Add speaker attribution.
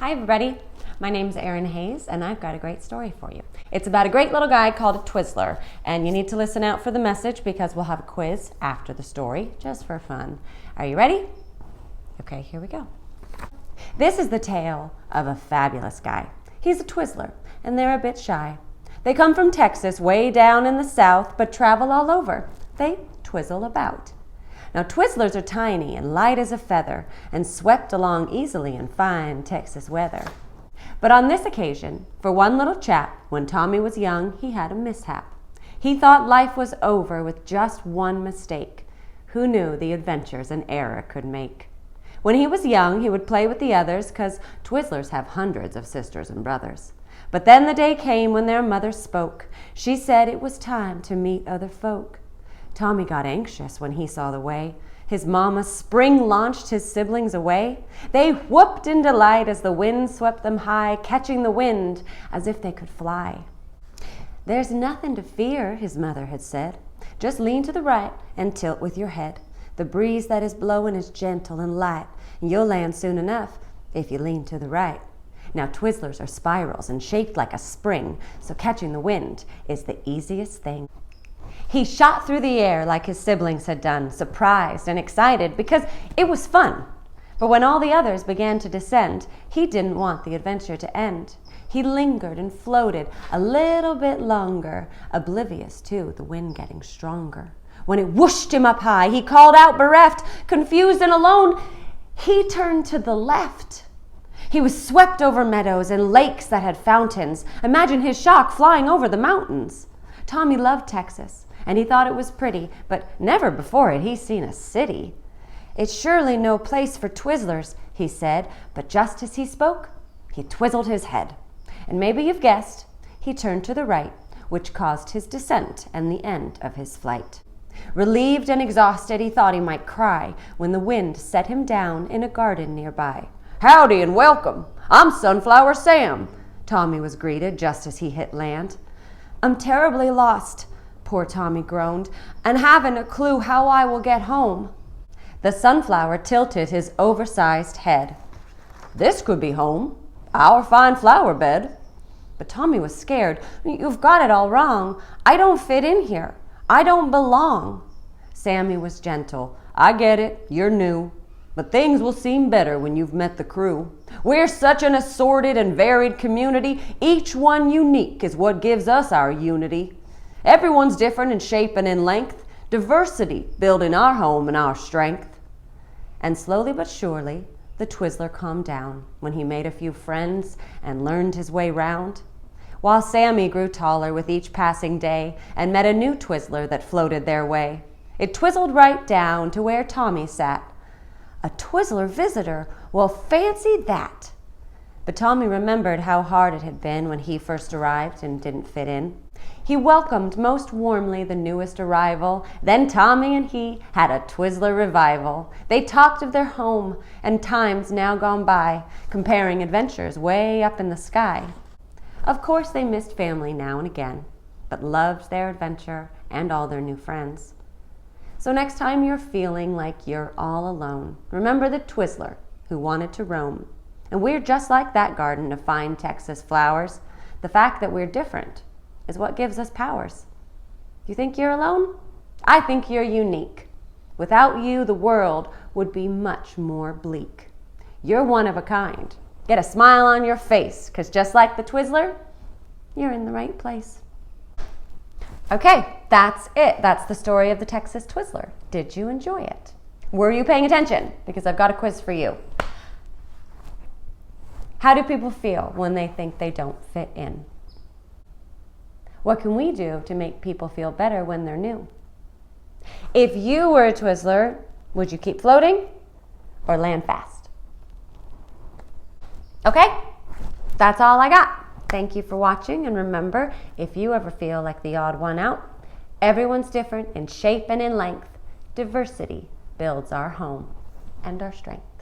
Speaker 1: Hi everybody, my name's Erinn Hayes and I've got a great story for you. It's about a great little guy called a Twizzler, and you need to listen out for the message because we'll have a quiz after the story, just for fun. Are you ready? Okay, here we go. This is the tale of a fabulous guy. He's a Twizzler and they're a bit shy. They come from Texas, way down in the south, but travel all over. They twizzle about. Now Twizzlers are tiny and light as a feather and swept along easily in fine Texas weather. But on this occasion, for one little chap, when Tommy was young, he had a mishap. He thought life was over with just one mistake. Who knew the adventures an error could make? When he was young, he would play with the others, 'cause Twizzlers have hundreds of sisters and brothers. But then the day came when their mother spoke. She said it was time to meet other folk. Tommy got anxious when he saw the way his mama spring-launched his siblings away. They whooped in delight as the wind swept them high, catching the wind as if they could fly. "There's nothing to fear," his mother had said. "Just lean to the right and tilt with your head. The breeze that is blowing is gentle and light, and you'll land soon enough if you lean to the right." Now Twizzlers are spirals and shaped like a spring, so catching the wind is the easiest thing. He shot through the air like his siblings had done, surprised and excited because it was fun. But when all the others began to descend, he didn't want the adventure to end. He lingered and floated a little bit longer, oblivious to the wind getting stronger. When it whooshed him up high, he called out bereft, confused and alone. He turned to the left. He was swept over meadows and lakes that had fountains. Imagine his shock flying over the mountains. Tommy loved Texas, and he thought it was pretty, but never before had he seen a city. "It's surely no place for Twizzlers," he said, but just as he spoke, he twizzled his head. And maybe you've guessed, he turned to the right, which caused his descent and the end of his flight. Relieved and exhausted, he thought he might cry when the wind set him down in a garden nearby. "Howdy and welcome, I'm Sunflower Sam," Tommy was greeted just as he hit land. "I'm terribly lost," poor Tommy groaned, "and haven't a clue how I will get home." The sunflower tilted his oversized head. "This could be home, our fine flower bed." But Tommy was scared. "You've got it all wrong. I don't fit in here. I don't belong." Sammy was gentle. "I get it, you're new, but things will seem better when you've met the crew. We're such an assorted and varied community. Each one unique is what gives us our unity. Everyone's different in shape and in length. Diversity building our home and our strength." And slowly but surely, the Twizzler calmed down when he made a few friends and learned his way round. While Sammy grew taller with each passing day and met a new Twizzler that floated their way. It twizzled right down to where Tommy sat. A Twizzler visitor, well, fancy that. But Tommy remembered how hard it had been when he first arrived and didn't fit in. He welcomed most warmly the newest arrival. Then Tommy and he had a Twizzler revival. They talked of their home and times now gone by, comparing adventures way up in the sky. Of course they missed family now and again, but loved their adventure and all their new friends. So next time you're feeling like you're all alone, remember the Twizzler who wanted to roam. And we're just like that garden of fine Texas flowers. The fact that we're different is what gives us powers. You think you're alone? I think you're unique. Without you, the world would be much more bleak. You're one of a kind. Get a smile on your face, 'cause just like the Twizzler, you're in the right place. Okay, that's it. That's the story of the Texas Twizzler. Did you enjoy it? Were you paying attention? Because I've got a quiz for you. How do people feel when they think they don't fit in? What can we do to make people feel better when they're new? If you were a Twizzler, would you keep floating or land fast? Okay, that's all I got. Thank you for watching, and remember, if you ever feel like the odd one out, everyone's different in shape and in length. Diversity builds our home and our strength.